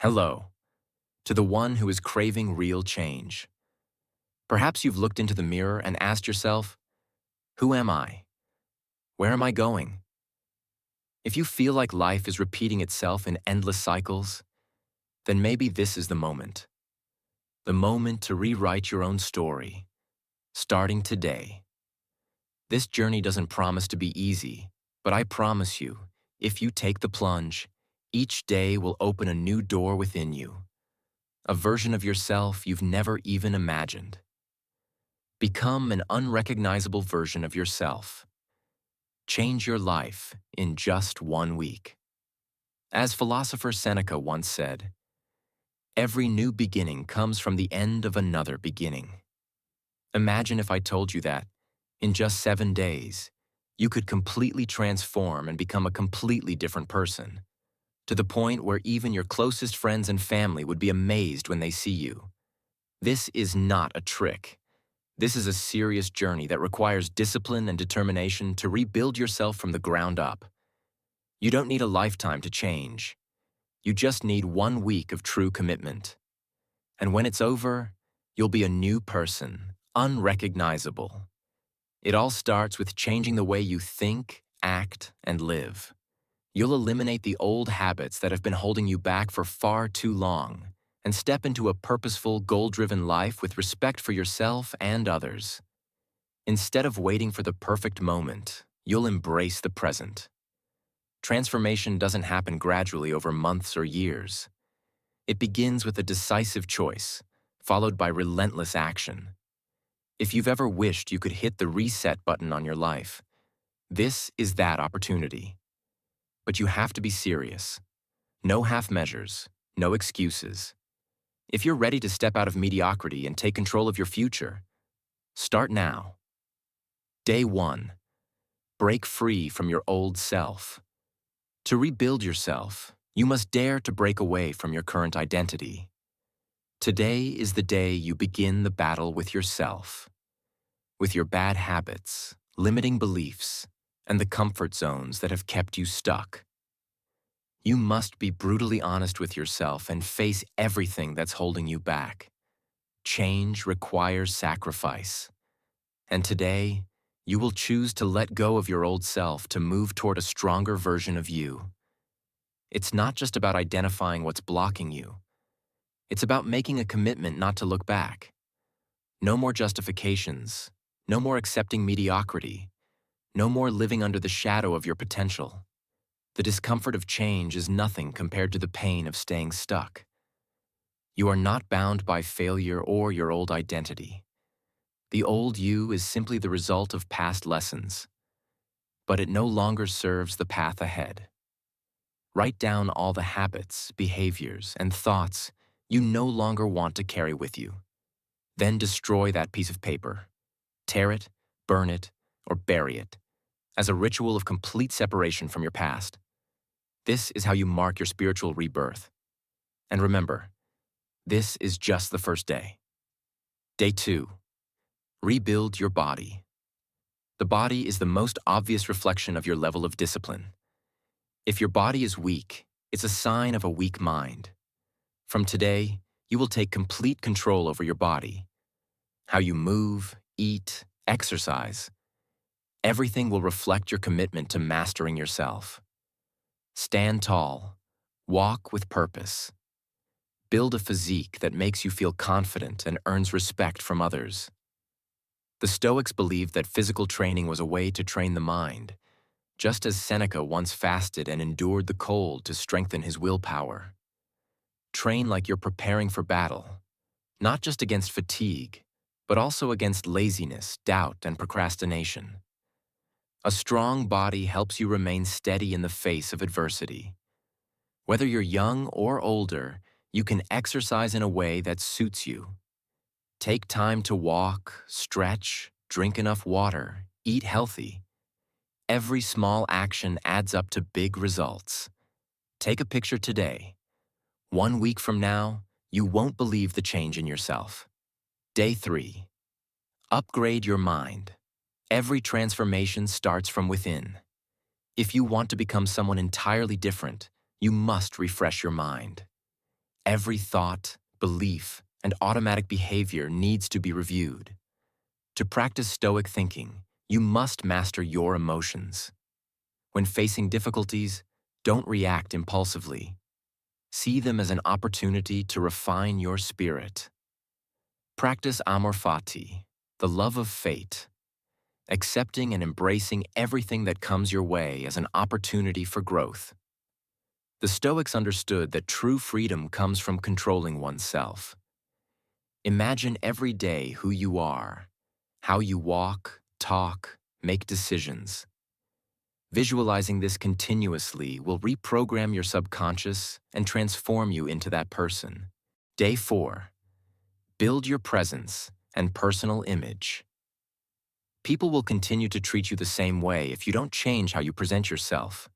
Hello, to the one who is craving real change. Perhaps you've looked into the mirror and asked yourself, who am I? Where am I going? If you feel like life is repeating itself in endless cycles, then maybe this is the moment. The moment to rewrite your own story, starting today. This journey doesn't promise to be easy, but I promise you, if you take the plunge, each day will open a new door within you, a version of yourself you've never even imagined. Become an unrecognizable version of yourself. Change your life in just 1 week. As philosopher Seneca once said, every new beginning comes from the end of another beginning. Imagine if I told you that, in just 7 days, you could completely transform and become a completely different person, to the point where even your closest friends and family would be amazed when they see you. This is not a trick. This is a serious journey that requires discipline and determination to rebuild yourself from the ground up. You don't need a lifetime to change. You just need 1 week of true commitment. And when it's over, you'll be a new person, unrecognizable. It all starts with changing the way you think, act, and live. You'll eliminate the old habits that have been holding you back for far too long and step into a purposeful, goal-driven life with respect for yourself and others. Instead of waiting for the perfect moment, you'll embrace the present. Transformation doesn't happen gradually over months or years. It begins with a decisive choice, followed by relentless action. If you've ever wished you could hit the reset button on your life, this is that opportunity. But you have to be serious. No half measures, no excuses. If you're ready to step out of mediocrity and take control of your future, start now. Day 1. Break free from your old self. To rebuild yourself, you must dare to break away from your current identity. Today is the day you begin the battle with yourself, with your bad habits, limiting beliefs, and the comfort zones that have kept you stuck. You must be brutally honest with yourself and face everything that's holding you back. Change requires sacrifice. And today, you will choose to let go of your old self to move toward a stronger version of you. It's not just about identifying what's blocking you. It's about making a commitment not to look back. No more justifications. No more accepting mediocrity. No more living under the shadow of your potential. The discomfort of change is nothing compared to the pain of staying stuck. You are not bound by failure or your old identity. The old you is simply the result of past lessons, but it no longer serves the path ahead. Write down all the habits, behaviors, and thoughts you no longer want to carry with you. Then destroy that piece of paper. Tear it, burn it, or bury it, as a ritual of complete separation from your past. This is how you mark your spiritual rebirth. And remember, this is just the first day. Day 2. Rebuild your body. The body is the most obvious reflection of your level of discipline. If your body is weak, it's a sign of a weak mind. From today, you will take complete control over your body. How you move, eat, exercise. Everything will reflect your commitment to mastering yourself. Stand tall. Walk with purpose. Build a physique that makes you feel confident and earns respect from others. The Stoics believed that physical training was a way to train the mind, just as Seneca once fasted and endured the cold to strengthen his willpower. Train like you're preparing for battle, not just against fatigue, but also against laziness, doubt, and procrastination. A strong body helps you remain steady in the face of adversity. Whether you're young or older, you can exercise in a way that suits you. Take time to walk, stretch, drink enough water, eat healthy. Every small action adds up to big results. Take a picture today. 1 week from now, you won't believe the change in yourself. Day 3. Upgrade your mind. Every transformation starts from within. If you want to become someone entirely different, you must refresh your mind. Every thought, belief, and automatic behavior needs to be reviewed. To practice Stoic thinking, you must master your emotions. When facing difficulties, don't react impulsively. See them as an opportunity to refine your spirit. Practice amor fati, the love of fate, accepting and embracing everything that comes your way as an opportunity for growth. The Stoics understood that true freedom comes from controlling oneself. Imagine every day who you are, how you walk, talk, make decisions. Visualizing this continuously will reprogram your subconscious and transform you into that person. Day 4. Build your presence and personal image. People will continue to treat you the same way if you don't change how you present yourself.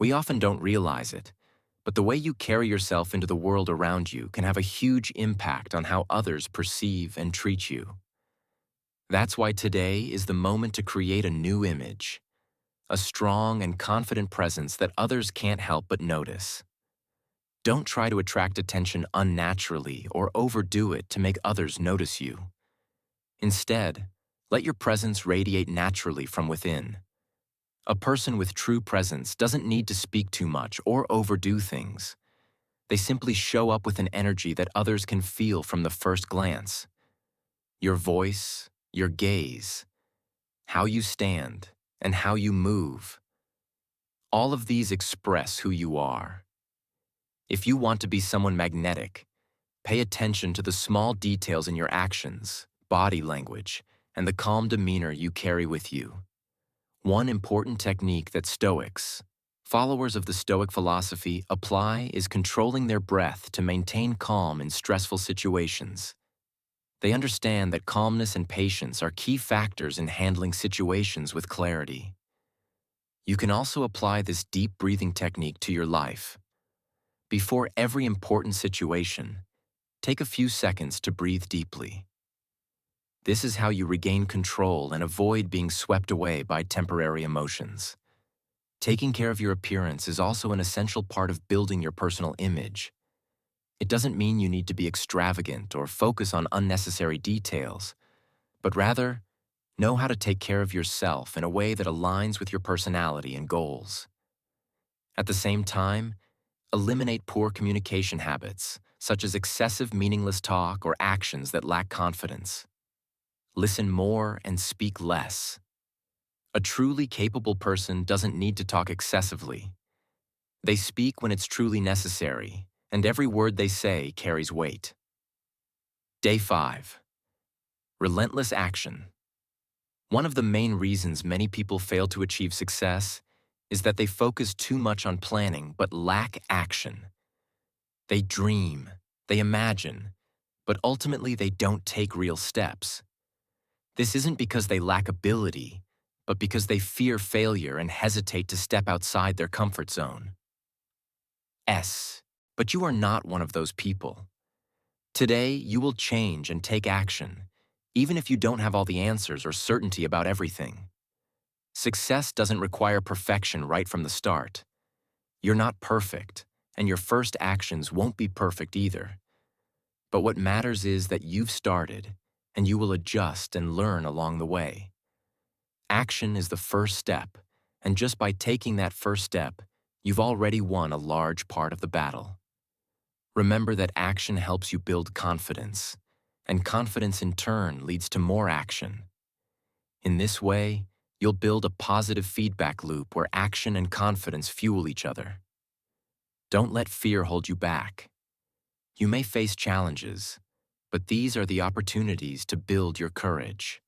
We often don't realize it, but the way you carry yourself into the world around you can have a huge impact on how others perceive and treat you. That's why today is the moment to create a new image, a strong and confident presence that others can't help but notice. Don't try to attract attention unnaturally or overdo it to make others notice you. Instead, let your presence radiate naturally from within. A person with true presence doesn't need to speak too much or overdo things. They simply show up with an energy that others can feel from the first glance. Your voice, your gaze, how you stand, and how you move. All of these express who you are. If you want to be someone magnetic, pay attention to the small details in your actions, body language, and the calm demeanor you carry with you. One important technique that Stoics, followers of the Stoic philosophy, apply is controlling their breath to maintain calm in stressful situations. They understand that calmness and patience are key factors in handling situations with clarity. You can also apply this deep breathing technique to your life. Before every important situation, take a few seconds to breathe deeply. This is how you regain control and avoid being swept away by temporary emotions. Taking care of your appearance is also an essential part of building your personal image. It doesn't mean you need to be extravagant or focus on unnecessary details, but rather, know how to take care of yourself in a way that aligns with your personality and goals. At the same time, eliminate poor communication habits, such as excessive meaningless talk or actions that lack confidence. Listen more and speak less. A truly capable person doesn't need to talk excessively. They speak when it's truly necessary, and every word they say carries weight. Day 5. Relentless action. One of the main reasons many people fail to achieve success is that they focus too much on planning but lack action. They dream, they imagine, but ultimately they don't take real steps. This isn't because they lack ability, but because they fear failure and hesitate to step outside their comfort zone. But you are not one of those people. Today, you will change and take action, even if you don't have all the answers or certainty about everything. Success doesn't require perfection right from the start. You're not perfect, and your first actions won't be perfect either. But what matters is that you've started, and you will adjust and learn along the way. Action is the first step, and just by taking that first step, you've already won a large part of the battle. Remember that action helps you build confidence, and confidence in turn leads to more action. In this way, you'll build a positive feedback loop where action and confidence fuel each other. Don't let fear hold you back. You may face challenges, but these are the opportunities to build your courage.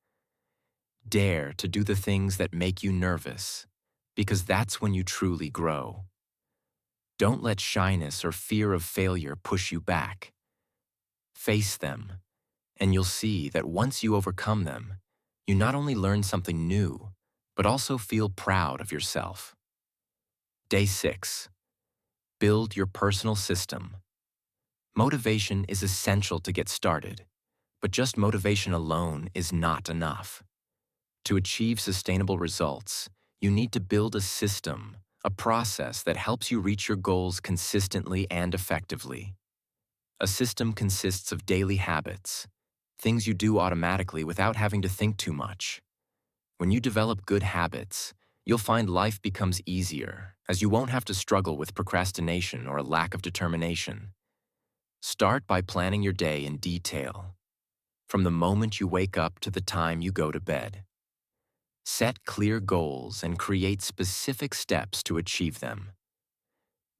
Dare to do the things that make you nervous, because that's when you truly grow. Don't let shyness or fear of failure push you back. Face them, and you'll see that once you overcome them, you not only learn something new, but also feel proud of yourself. Day 6. Build your personal system. Motivation is essential to get started, but just motivation alone is not enough. To achieve sustainable results, you need to build a system, a process that helps you reach your goals consistently and effectively. A system consists of daily habits, things you do automatically without having to think too much. When you develop good habits, you'll find life becomes easier, as you won't have to struggle with procrastination or a lack of determination. Start by planning your day in detail, from the moment you wake up to the time you go to bed. Set clear goals and create specific steps to achieve them.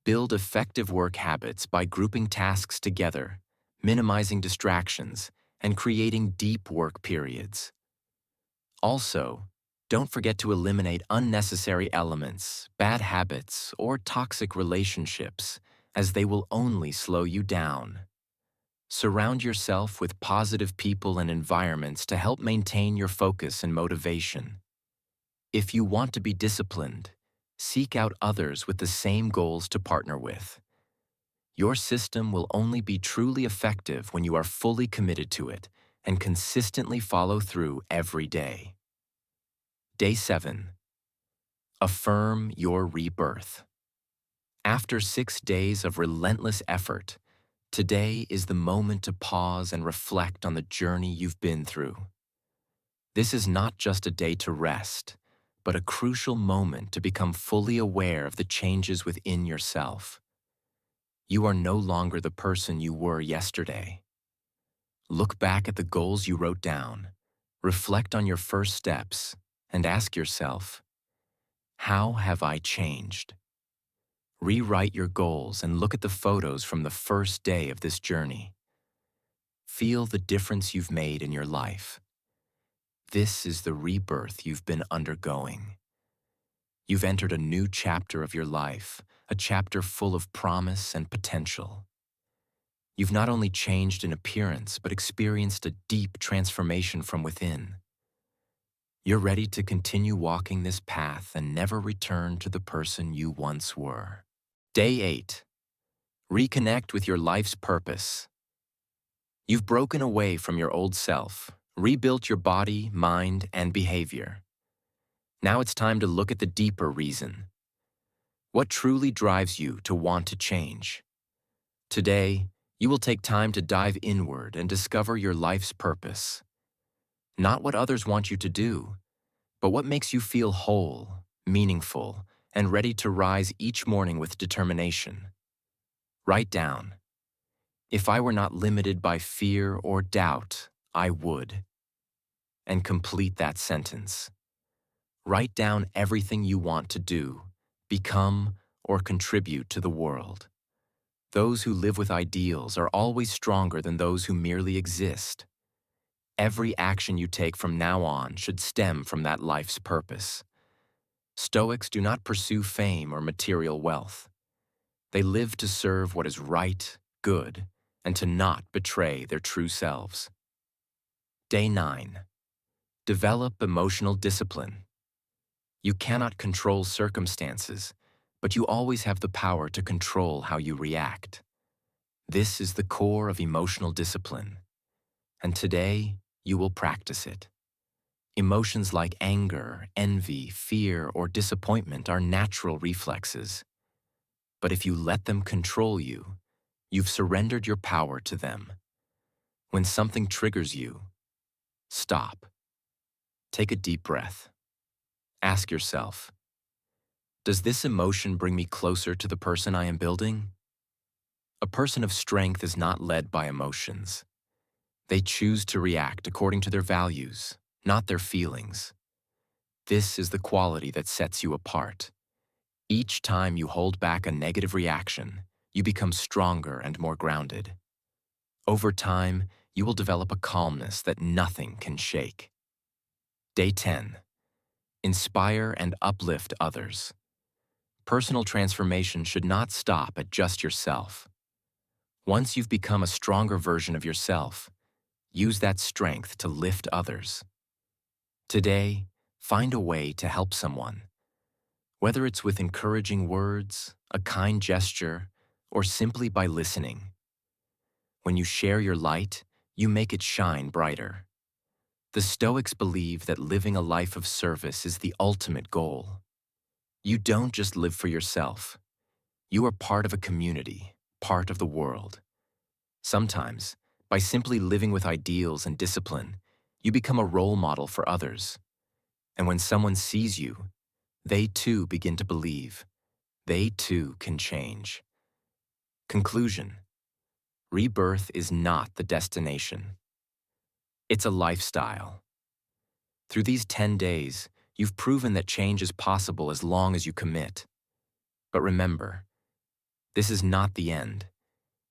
Build effective work habits by grouping tasks together, minimizing distractions, and creating deep work periods. Also, don't forget to eliminate unnecessary elements, bad habits, or toxic relationships, as they will only slow you down. Surround yourself with positive people and environments to help maintain your focus and motivation. If you want to be disciplined, seek out others with the same goals to partner with. Your system will only be truly effective when you are fully committed to it and consistently follow through every day. Day 7. Affirm your rebirth. After 6 days of relentless effort, today is the moment to pause and reflect on the journey you've been through. This is not just a day to rest, but a crucial moment to become fully aware of the changes within yourself. You are no longer the person you were yesterday. Look back at the goals you wrote down, reflect on your first steps, and ask yourself, how have I changed? Rewrite your goals and look at the photos from the first day of this journey. Feel the difference you've made in your life. This is the rebirth you've been undergoing. You've entered a new chapter of your life, a chapter full of promise and potential. You've not only changed in appearance, but experienced a deep transformation from within. You're ready to continue walking this path and never return to the person you once were. Day 8. Reconnect with your life's purpose. You've broken away from your old self, rebuilt your body, mind, and behavior. Now it's time to look at the deeper reason. What truly drives you to want to change? Today, you will take time to dive inward and discover your life's purpose. Not what others want you to do, but what makes you feel whole, meaningful, and ready to rise each morning with determination. Write down, if I were not limited by fear or doubt, I would. And complete that sentence. Write down everything you want to do, become, or contribute to the world. Those who live with ideals are always stronger than those who merely exist. Every action you take from now on should stem from that life's purpose. Stoics do not pursue fame or material wealth. They live to serve what is right, good, and to not betray their true selves. Day 9. Develop emotional discipline. You cannot control circumstances, but you always have the power to control how you react. This is the core of emotional discipline, and today you will practice it. Emotions like anger, envy, fear, or disappointment are natural reflexes. But if you let them control you, you've surrendered your power to them. When something triggers you, stop. Take a deep breath. Ask yourself, does this emotion bring me closer to the person I am building? A person of strength is not led by emotions. They choose to react according to their values, not their feelings. This is the quality that sets you apart. Each time you hold back a negative reaction, you become stronger and more grounded. Over time, you will develop a calmness that nothing can shake. Day 10. Inspire and uplift others. Personal transformation should not stop at just yourself. Once you've become a stronger version of yourself, use that strength to lift others. Today, find a way to help someone. Whether it's with encouraging words, a kind gesture, or simply by listening. When you share your light, you make it shine brighter. The Stoics believe that living a life of service is the ultimate goal. You don't just live for yourself. You are part of a community, part of the world. Sometimes, by simply living with ideals and discipline, you become a role model for others. And when someone sees you, they too begin to believe. They too can change. Conclusion: rebirth is not the destination. It's a lifestyle. Through these 10 days, you've proven that change is possible as long as you commit. But remember, this is not the end.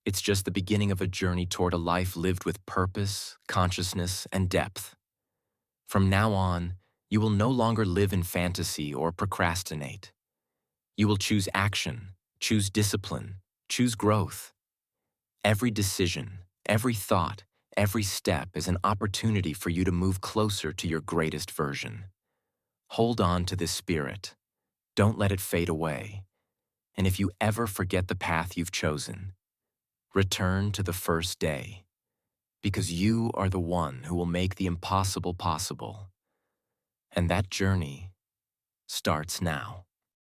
It's just the beginning of a journey toward a life lived with purpose, consciousness, and depth. From now on, you will no longer live in fantasy or procrastinate. You will choose action, choose discipline, choose growth. Every decision, every thought, every step is an opportunity for you to move closer to your greatest version. Hold on to this spirit. Don't let it fade away. And if you ever forget the path you've chosen, return to the first day, because you are the one who will make the impossible possible. And that journey starts now.